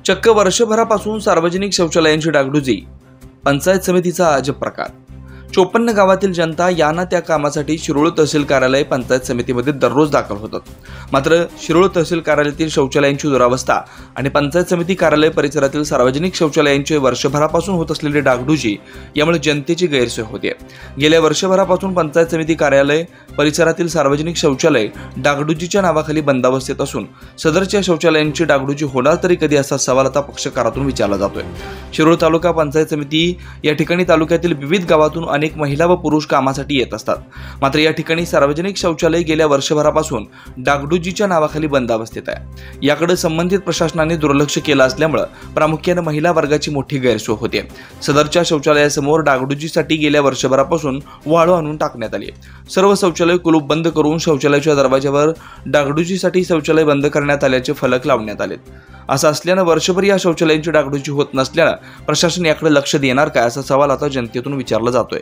चक्क वर्षभरापासून सार्वजनिक शौचालयांची डागडुजी, पंचायत समितीचा अजब प्रकार। 54 गावातील जनता या ना त्या कामासाठी शिरोळ तहसील कार्यालय पंचायत समितीमध्ये दररोज दाखल होतात। मात्र शिरोळ तहसील कार्यालयातील शौचालयांची दुरावस्था आणि पंचायत समिती कार्यालय परिसरातील सार्वजनिक शौचालयांचे वर्षभरापासून होत असलेली डागडुजी यामुळे जनतेची गैरसोय होते। गेल्या वर्षभरापासून पंचायत समिती कार्यालय परिसरातील सार्वजनिक शौचालय डागडुजीच्या नावाखाली बंदावस्थेत असून सदरच्या शौचालयांची डागडुजी होणार तरी कधी असा सवाल आता पक्षकारातून विचारला जातोय। शिरोळ तालुका पंचायत समिती या ठिकाणी तालुक्यातील विविध गावातून अनेक महिला व पुरुष कामासाठी येत असतात। मात्र या ठिकाणी सार्वजनिक शौचालय गेल्या वर्षभरापासून डागडुजीच्या नावाखाली बंद अवस्थेत आहे। याकडे संबंधित प्रशासनाने दुर्लक्ष केलं असल्यामुळे प्रामुख्याने महिला वर्गाची मोठी गैरसोय होते। सदरच्या शौचालयासमोर डागडुजीसाठी गेल्या वर्षभरापासून वाळू आणून टाकण्यात आली। सर्व शौचालय कुलूप बंद करून शौचालयाच्या दरवाजावर डागडुजीसाठी शौचालय बंद करण्यात आल्याचे फलक लावण्यात आलेत। असं असल्यानं वर्षभर या शौचालयांची डागडुजी होत नसल्यानं प्रशासन याकडे लक्ष देणार काय असा सवाल आता जनतेतून विचारला जातोय।